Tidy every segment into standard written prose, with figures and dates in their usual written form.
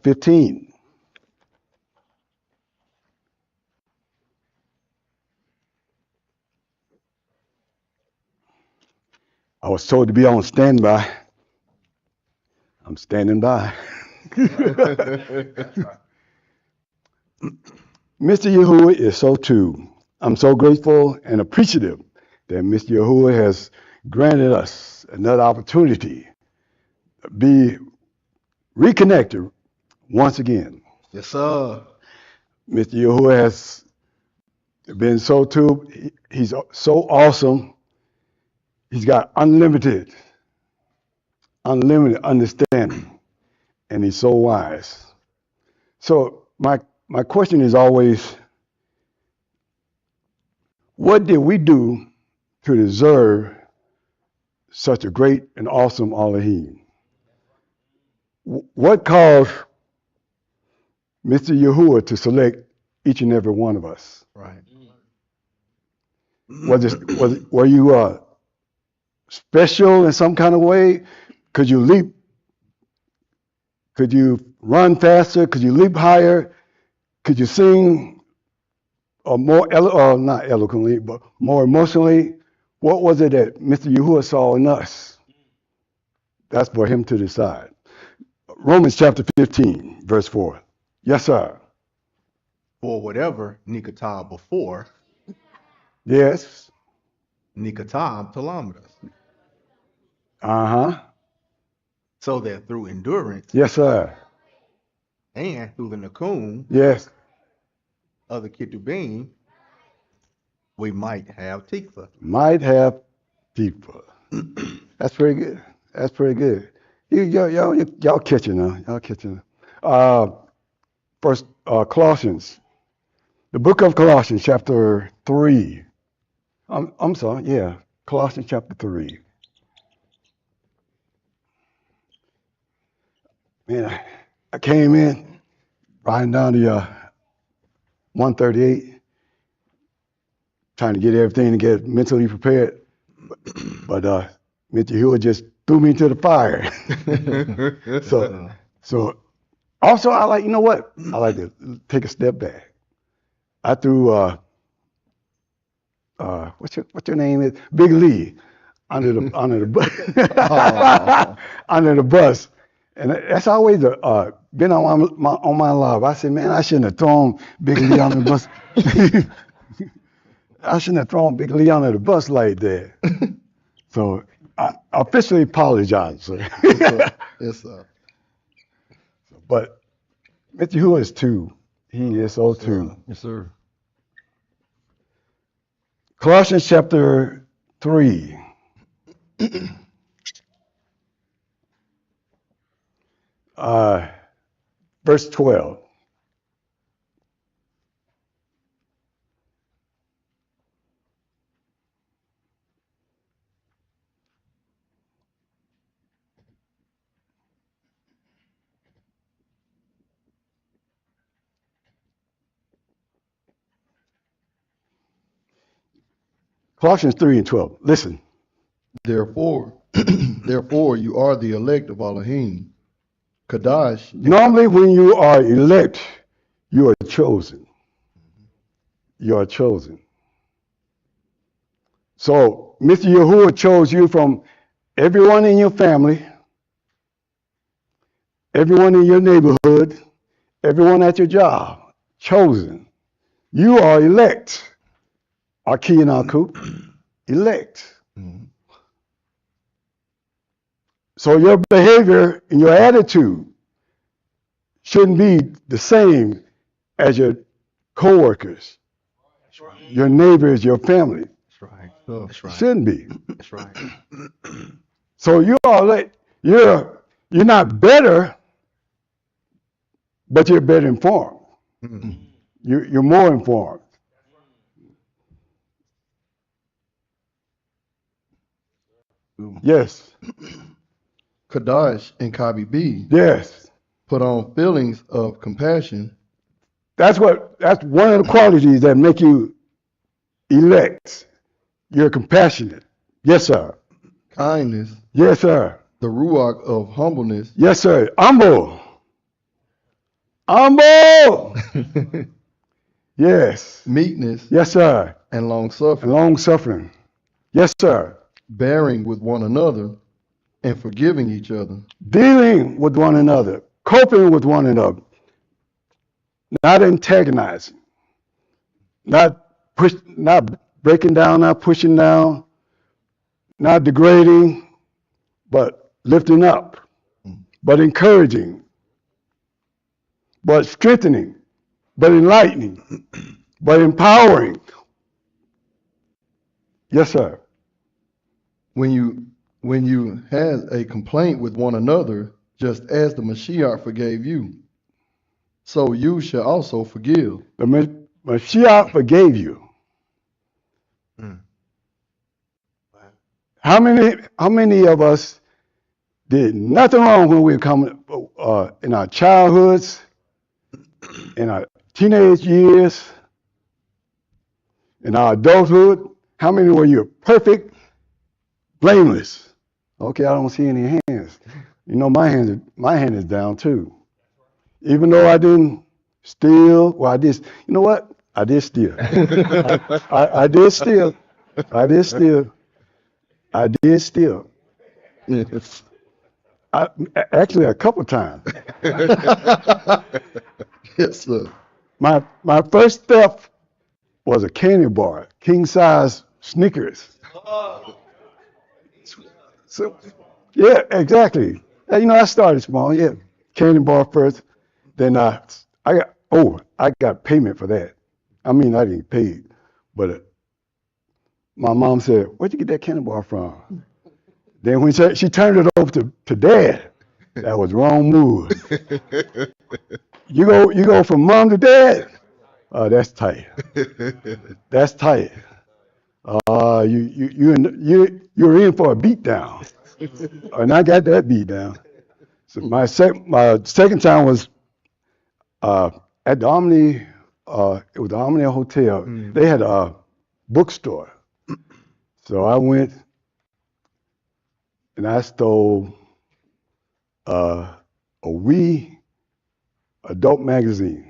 15. I was told to be on standby. I'm standing by. Mr. Yahuah is so too. I'm so grateful and appreciative that Mr. Yahuah has granted us another opportunity to be reconnected once again. Yes, sir. Mr. Yahuah has been so too. He's so awesome. He's got unlimited understanding, and he's so wise. So my question is always, what did we do to deserve such a great and awesome Elohim? What caused Mr. Yahuah to select each and every one of us? Right. Were you special in some kind of way? Could you leap? Could you run faster? Could you leap higher? Could you sing more, not eloquently, but more emotionally? What was it that Mr. Yahuah saw in us? That's for him to decide. Romans chapter 15, verse 4. Yes, sir. For whatever Nikatah before, Yes. Nikatah Talamas. Uh-huh. So that through endurance Yes, sir. and through the Nahum Yes. of the Ketubim, we might have Tikva. Might have people. That's pretty good. That's pretty good. Y'all catching now. Y'all catching. First, Colossians, the book of Colossians, chapter 3. I'm sorry. Yeah, Colossians chapter 3. Man, I came in riding down the 138, trying to get everything to get mentally prepared, but Mr. Yahuah just threw me to the fire. So also I like, you know what? I like to take a step back. I threw what's your name is Big Lee under the bus under the bus, and that's always been on my life. I said, man, I shouldn't have thrown Big Lee under the bus. I shouldn't have thrown Big Lee under the bus like that. So I officially apologize, sir. Yes, sir. Yes, sir. But Mr. Yahuah is too. He is so too. Yes, sir. Colossians chapter 3. Verse 12. Colossians 3 and 12. Listen. Therefore, you are the elect of Elohim. Kadash. Normally, when you are elect, you are chosen. You are chosen. So, Mr. Yahuah chose you from everyone in your family, everyone in your neighborhood, everyone at your job. Chosen. You are elect. Aki and Aku, elect. Mhm. So your behavior and your attitude shouldn't be the same as your coworkers, your neighbors, your family. That's right. That's right. Shouldn't be. That's right. So you are like you're not better, but you're better informed. Mhm. You're more informed. Yes. Kadash and Kabi B. Yes. Put on feelings of compassion. That's one of the qualities that make you elect. You're compassionate. Yes, sir. Kindness. Yes, sir. The ruach of humbleness. Yes, sir. Humble. Humble. Yes. Meekness Yes, sir. and long And suffering, long suffering. Yes, sir. bearing with one another and forgiving each other. Dealing with one another, coping with one another, not antagonizing, not breaking down, not pushing down, not degrading, but lifting up, but encouraging, but strengthening, but enlightening, but empowering. Yes, sir. When you had a complaint with one another, just as the Mashiach forgave you, so you shall also forgive. The Mashiach forgave you. Mm. How many of us did nothing wrong when we were coming in our childhoods, in our teenage years, in our adulthood? How many were you perfect, blameless? Okay, I don't see any hands. You know, my hand is down too. Even though I didn't steal, well, I did. You know what? I did steal. I did steal. I did steal. I did steal. Actually, a couple times. Yes, sir. My first theft was a candy bar, king size Snickers. So, yeah, exactly. You know, I started small. Yeah, candy bar first. Then I got payment for that. I mean, I didn't pay it, but my mom said, "Where'd you get that candy bar from?" Then when she turned it over to Dad, that was wrong move. You go from mom to dad. That's tight. That's tight. You're in for a beat down, and I got that beat down. So my second time was at the Omni. It was the Omni Hotel. They had a bookstore, so I went and I stole a wee adult magazine.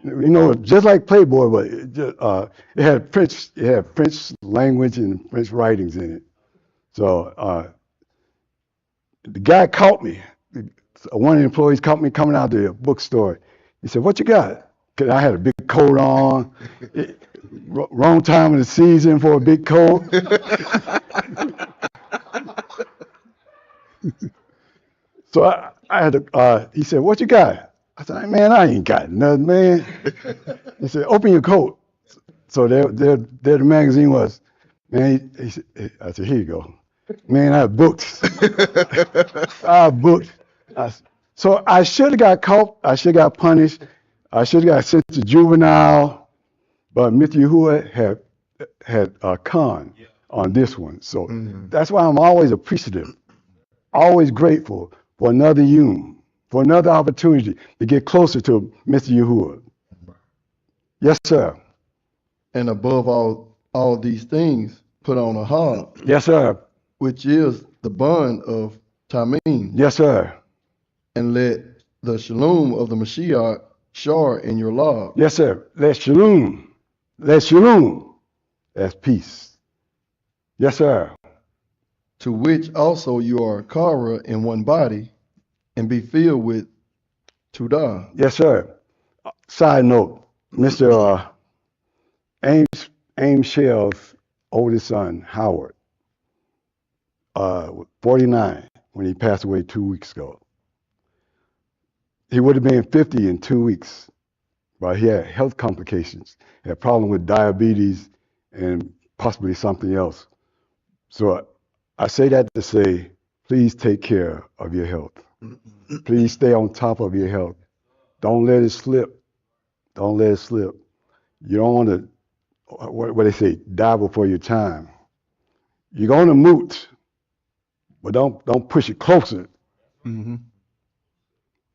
You know, just like Playboy, but it had French language and French writings in it. So the guy caught me. One of the employees caught me coming out of the bookstore. He said, "What you got?" 'Cause I had a big coat on. Wrong time of the season for a big coat. So I had to. He said, "What you got?" I said, "Man, I ain't got nothing, man." He said, "Open your coat." So there the magazine was. Man, I said, "Here you go." Man, I have books. I have books. So I should have got caught. I should have got punished. I should have got sent to juvenile. But Mr. Yahuah had a con on this one. So that's why I'm always appreciative, always grateful for another human, for another opportunity to get closer to Mr. Yahuah. Yes, sir. And above all these things, put on a heart, Yes, sir. which is the bond of Tamim, Yes, sir. and let the shalom of the Mashiach share in your love, Yes, sir. Let shalom. Let shalom. That's peace. Yes, sir. to which also you are Kara in one body, and be filled with Tudah. Yes, sir. Side note, Mr. Ames Shell's oldest son, Howard, 49 when he passed away 2 weeks ago. He would have been 50 in 2 weeks, but he had health complications, had a problem with diabetes and possibly something else. So I say that to say, please take care of your health. Please stay on top of your health. Don't let it slip. Don't let it slip. You don't want to, what they say, die before your time. You're going to moot, but don't push it closer. Mm-hmm.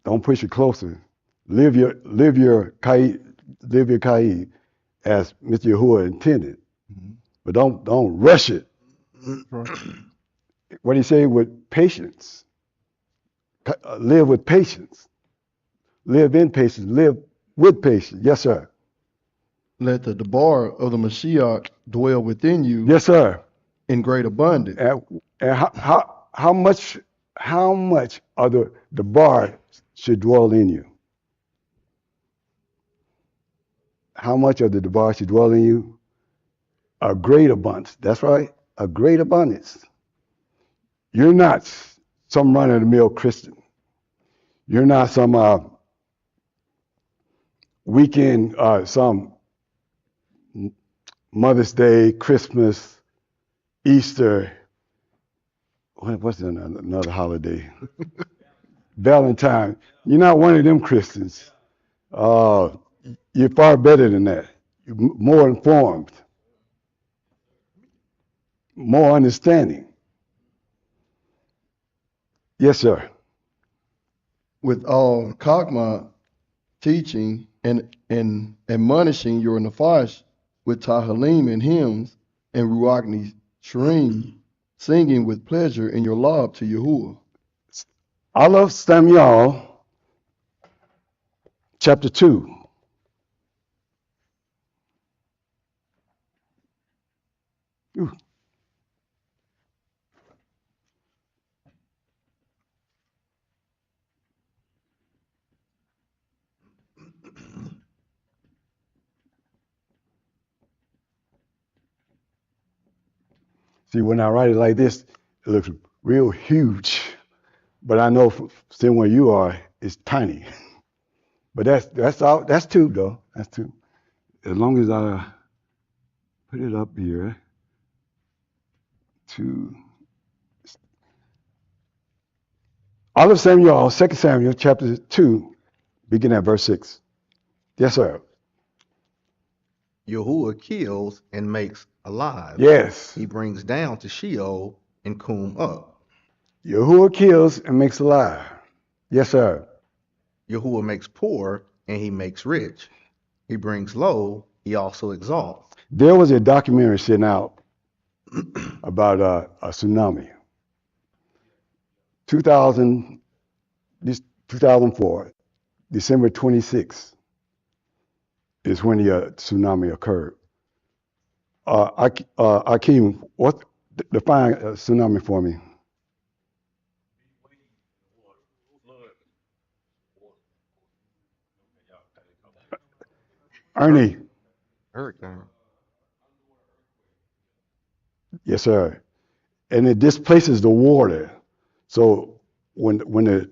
Don't push it closer. Live your kai as Mr. Yahuah intended, but don't rush it. What do you say with patience? Live with patience. live in patience, live with patience. Yes, sir. Let the debar of the Mashiach dwell within you Yes, sir. in great abundance. And how much of the bar should dwell in you? How much of the bar should dwell in you? A great abundance. That's right. A great abundance. You're not some run-of-the-mill Christian. You're not some weekend, some Mother's Day, Christmas, Easter. What's another holiday? Valentine. You're not one of them Christians. You're far better than that. You're more informed, more understanding. Yes, sir. With all Chokmah teaching and admonishing your Nafash with Tahalim and hymns and Ruach Shreem, singing with pleasure in your lob to Yahuwah. Alaph Shamu'AL, chapter 2. Ooh. See, when I write it like this, it looks real huge. But I know from seeing where you are, it's tiny. But that's all. That's two though. That's two. As long as I put it up here, two. Alaph Shamu'AL, 2 Samuel, chapter 2, begin at verse 6. Yes, sir. Yahuah kills and makes alive. Yes. He brings down to Sheol and Kum up. Yahuah kills and makes alive. Yes, sir. Yahuah makes poor and he makes rich. He brings low, he also exalts. There was a documentary sent out about a tsunami. 2004, December 26th is when the tsunami occurred. Akeem, define tsunami for me? Ernie. Hurricane. Yes, sir. And it displaces the water. So when the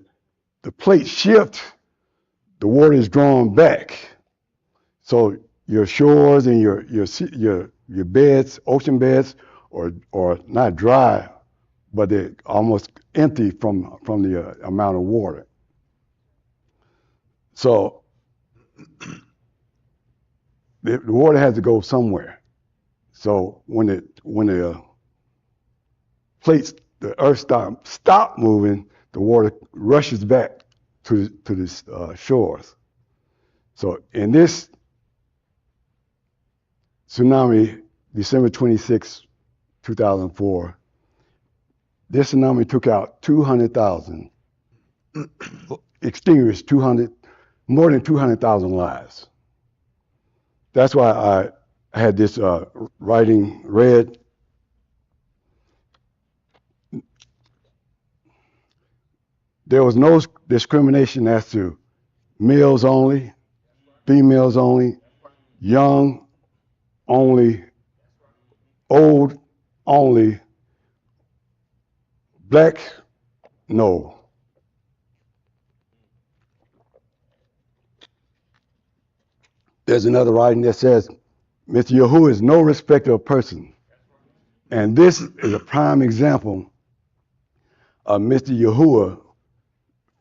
plate shifts, the water is drawn back. So your shores and your beds, ocean beds, are not dry, but they're almost empty from the amount of water. So the water has to go somewhere. So when the plates, the earth stop moving, the water rushes back to the shores. So in this tsunami, December 26, 2004, this tsunami took out 200,000, extinguished more than 200,000 lives. That's why I had this writing read. There was no discrimination as to males only, females only, young only, old only, black, no. There's another writing that says, Mr. Yahuah is no respecter of person. And this is a prime example of Mr. Yahuah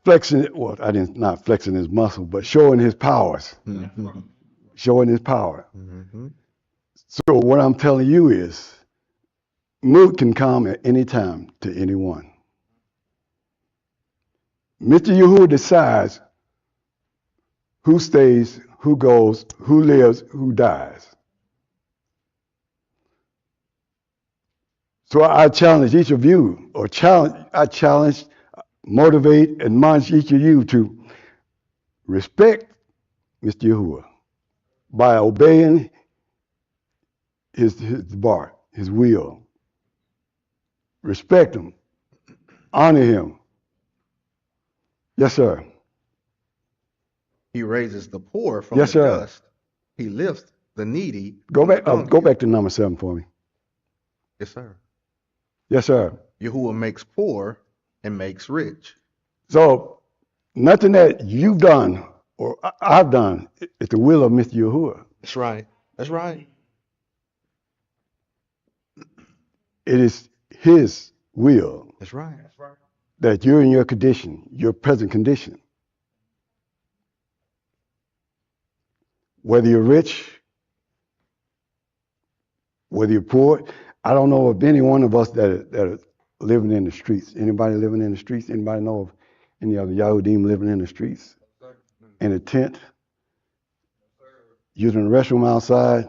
flexing, well, not flexing his muscle, but showing his powers. Mm-hmm. Showing his power. Mm-hmm. So what I'm telling you is, mood can come at any time to anyone. Mr. Yahuah decides who stays, who goes, who lives, who dies. So I challenge each of you, motivate, admonish each of you to Respect Mr. Yahuah by obeying his bar, his will. Respect him. Honor him. Yes, sir. He raises the poor from Yes, the sir. dust. He lifts the needy Go from the back. Go dunghill. back to number 7 for me. Yes, sir. Yes, sir. Yahuah makes poor and makes rich. So nothing that you've done or I've done is the will of Mr. Yahuah. That's right. That's right. It is his will That's right. That's right. that you're in your condition, your present condition. Whether you're rich, whether you're poor, I don't know of any one of us that are living in the streets. Anybody living in the streets? Anybody know of any other Yahudim living in the streets? In a tent? Using the restroom outside?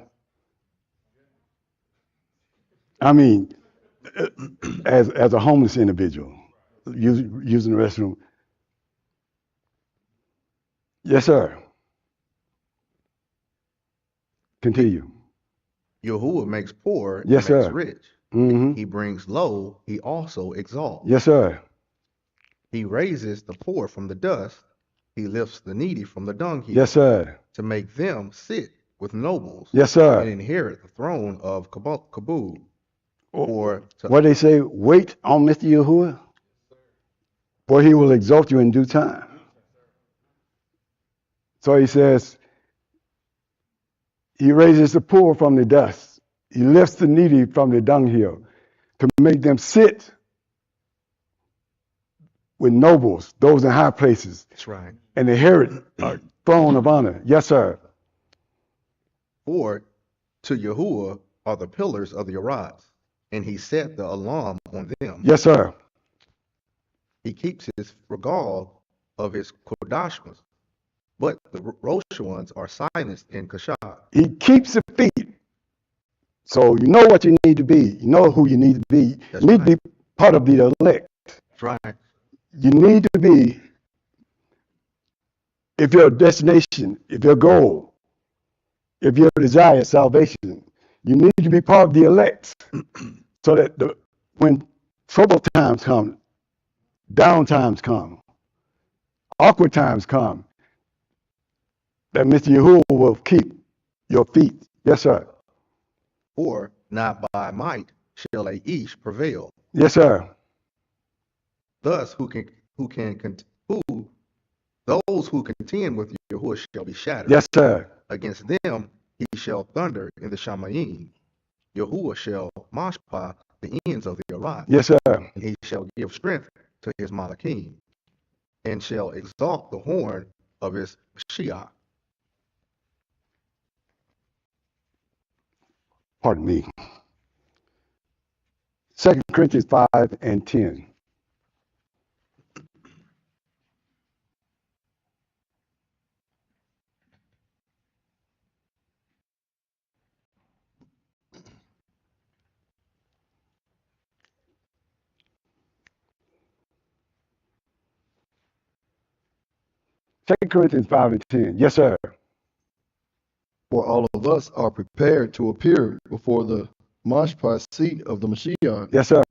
I mean, as a homeless individual, using the restroom. Yes, sir. Continue. Yahuah makes poor Yes, and makes sir. rich. Mm-hmm. He brings low, he also exalts. Yes, sir. He raises the poor from the dust. He lifts the needy from the dunghill. Yes, sir. To make them sit with nobles. Yes, And sir. inherit the throne of Kabul. What they say, wait on Mr. Yahuah, for he will exalt you in due time. So he says, he raises the poor from the dust. He lifts the needy from the dunghill to make them sit with nobles, those in high places, That's right. and inherit a throne of honor. Yes, sir. For to Yahuah are the pillars of the Arats, and he set the alarm on them. Yes, sir. He keeps his regal of his Kodashmas, but the Rosh ones are silenced in Kashah. He keeps the feet. So you know what you need to be. You know who you need to be. That's You need to right. be part of the elect. That's right. You need to be, if your destination, if your goal, if your desire is salvation, you need to be part of the elect. So that when trouble times come, down times come, awkward times come, that Mr. Yahuwah will keep your feet. Yes, sir. For not by might shall a ish prevail. Yes, sir. Thus, those who contend with Yahuah shall be shattered. Yes, sir. Against them he shall thunder in the Shamayim. Yahuah shall mashpah the ends of the Arat. Yes, sir. And he shall give strength to his Malakim, and shall exalt the horn of his Mashiach. Pardon me. 2 Corinthians 5 and 10. Second Corinthians 5 and 10. Yes, sir. For all of us are prepared to appear before the mashpah seat of the Mashiach, Yes, sir.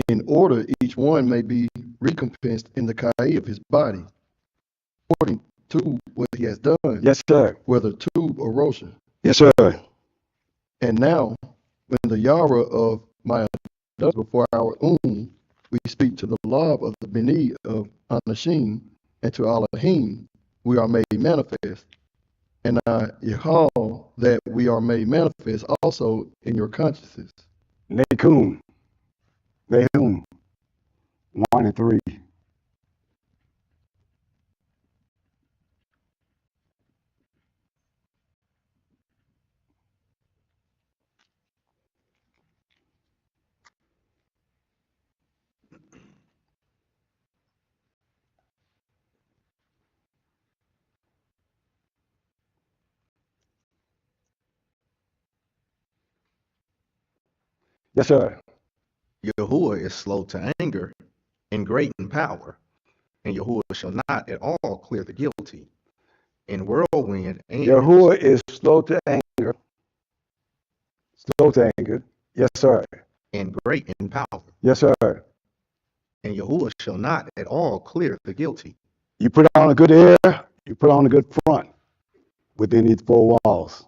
in order each one may be recompensed in the kai of his body, according to what he has done, Yes, sir. whether to or rosha. Yes, sir. And now, when the Yara of Maya does before our we speak to the law of the Beni of Anashim, and to Elohim we are made manifest. And I recall that we are made manifest also in your consciences. Nahum 1 and 3. Yes, sir. Yahuah is slow to anger and great in power, and Yahuah shall not at all clear the guilty. in whirlwind and Yahuah is slow to anger. Slow to anger. Yes, sir. and great in power. Yes, sir. And Yahuah shall not at all clear the guilty. You put on a good air, you put on a good front within these four walls.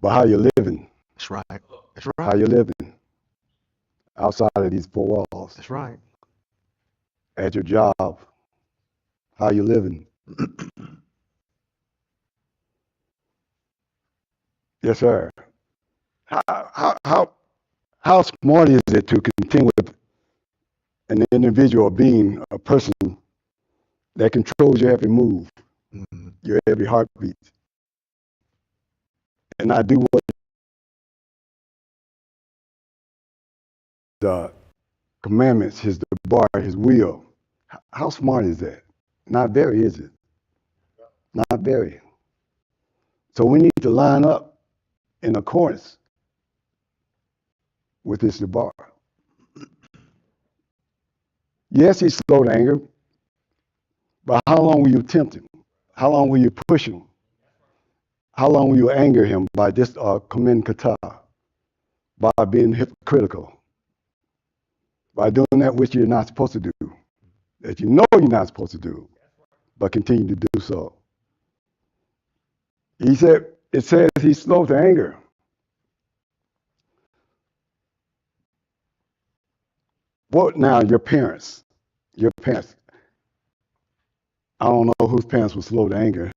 But how you living? That's right. That's How right. you living outside of these four walls? That's right. At your job, how you living? Yes, sir. How smart is it to contend with an individual being, a person that controls your every move, Mhm. your every heartbeat, and not do what the commandments, his bar, his will? How smart is that? Not very, is it? Not very. So we need to line up in accordance with this bar. Yes, he's slow to anger, but how long will you tempt him? How long will you push him? How long will you anger him by just command kata, by being hypocritical, by doing that which you're not supposed to do, that you know you're not supposed to do, but continue to do so? He said, it says he's slow to anger. What now, your parents? Your parents. I don't know whose parents were slow to anger,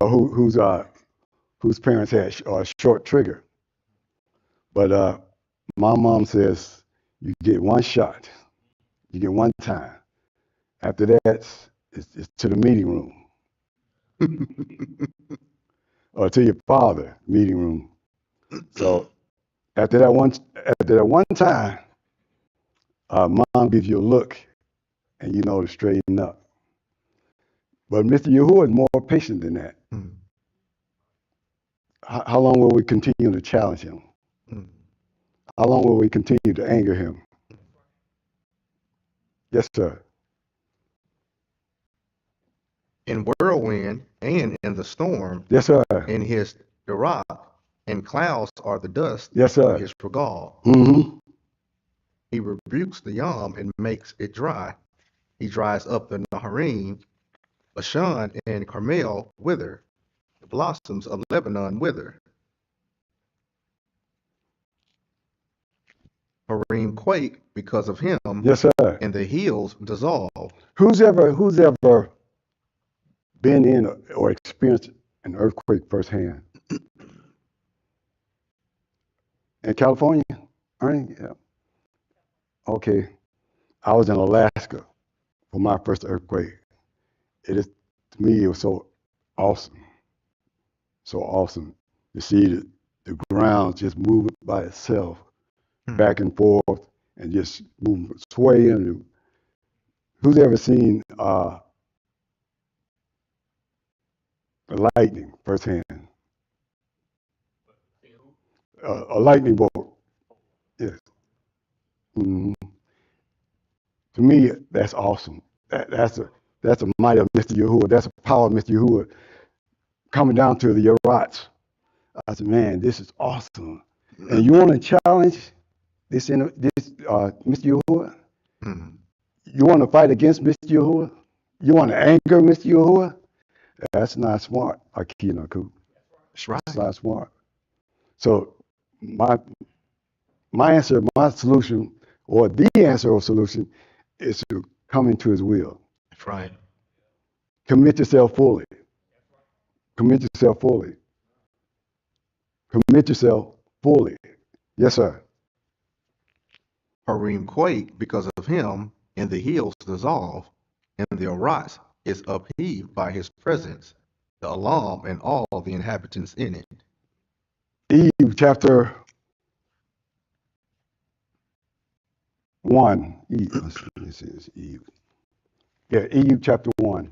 whose parents had a short trigger. But my mom says you get one shot, you get one time. After that, it's to the meeting room or to your father meeting room. So after that one time, mom gives you a look, and you know to straighten up. But Mr. Yahuah is more patient than that. Mhm. How long will we continue to challenge him? Mhm. How long will we continue to anger him? Yes, sir. In whirlwind and in the storm, Yes, sir. in his derah, and clouds are the dust Yes, of sir. his regal. Mm-hmm. He rebukes the yam and makes it dry. He dries up the Nahum. Bashan and Carmel wither. The blossoms of Lebanon wither. Harim quake because of him, Yes, sir. and the hills dissolve. Who's ever been in or experienced an earthquake firsthand? In California, Ernie? Yeah. Okay. I was in Alaska for my first earthquake. It is to me it was so awesome, so awesome to see the ground just moving by itself, Hmm. back and forth, and just moving, swaying. Who's ever seen lightning firsthand? A lightning bolt. Yes. Mhm. To me, that's awesome. That's a might of Mr. Yahuwah. That's a power of Mr. Yahuwah coming down to the Yerats. I said, man, this is awesome. And you want to challenge Mr. Yahuwah? Hmm. You want to fight against Mr. Yahuwah? You want to anger Mr. Yahuwah? That's not smart, Akinaku. That's right. That's not smart. So my my answer, my solution, or the answer or solution is to come into his will. That's right. Commit yourself fully. Commit yourself fully. Commit yourself fully. Yes, sir. Harim quake because of him, and the hills dissolve, and the Aras is upheaved by his presence, the Alam and all the inhabitants in it. Eve chapter 1. Eve, let's see, it's Eve. Yeah, Eve chapter 1,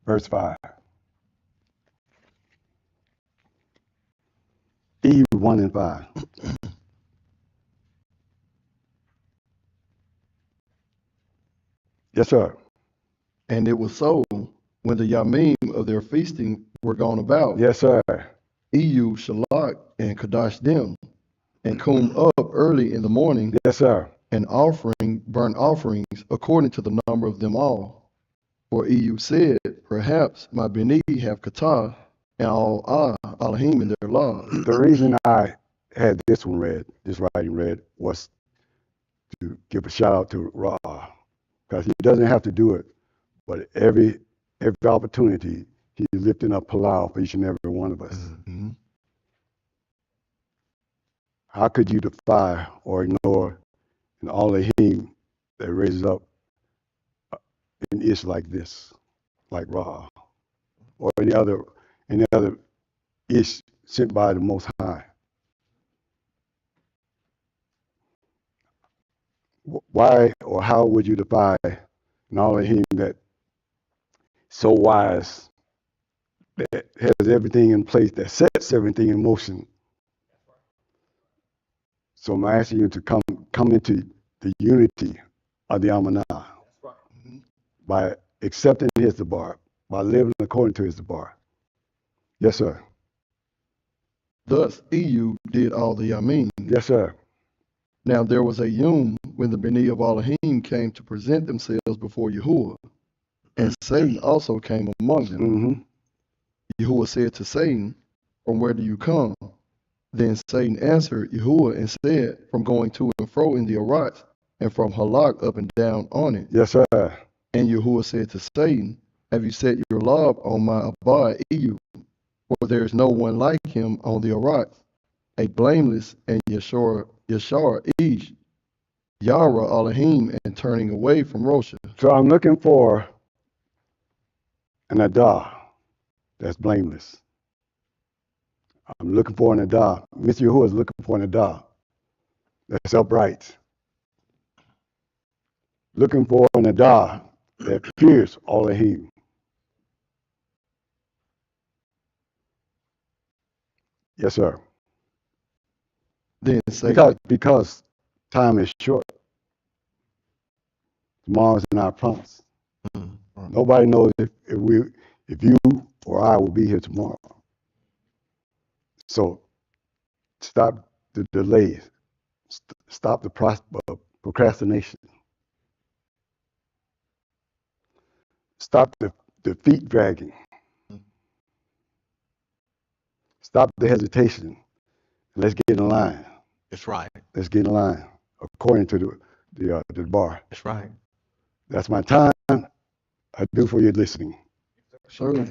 verse 5. 1 and 5. Yes, sir. And it was so, when the Yamim of their feasting were gone about, Yes, sir. Ayub, Shalak, and Kadash them, and come up early in the morning, Yes, sir. and offering burnt offerings according to the number of them all. For Ayub said, perhaps my Beni have Katah, and all Alahim in their laws. The reason I had this one read, this writing read, was to give a shout out to Ra, because he doesn't have to do it, but every opportunity he's lifting up Palau for each and every one of us. Mhm. How could you defy or ignore an Elohim that raises up an ish like this, like Ra, or any other ish sent by the Most High? Why or how would you defy an Elohim that so wise, that has everything in place, that sets everything in motion? So I'm asking you to come into the unity of the Amanah by accepting his Debar, by living according to his Debar. Yes, sir. Thus Ayub did all the Yamim. Yes, sir. Now there was a Yom when the Beni of Elohim came to present themselves before Yahuah, and Satan also came among them. Mm-hmm. Yahuah said to Satan, from where do you come? Then Satan answered Yahuah and said, from going to and fro in the Arats, and from Halak up and down on it. Yes, sir. And Yahuah said to Satan, have you set your love on my Abba Ayub? For there is no one like him on the Arats, a blameless and Yashar Ish, Yara Elohim, and turning away from Rosha. So I'm looking for an Adah that's blameless. I'm looking for an Adah. Mr. Yahuwah is looking for an Adah that's upright. Looking for an Adah that fears Elohim. Yes, sir. Then Satan, Because time is short. Tomorrow's not promised. Nobody knows if you or I will be here tomorrow. So stop the delays. Stop the procrastination. Stop the feet dragging. Stop the hesitation. Let's get in line. That's right. Let's get in line according to the bar. That's right. That's my time. I do for your listening. sure.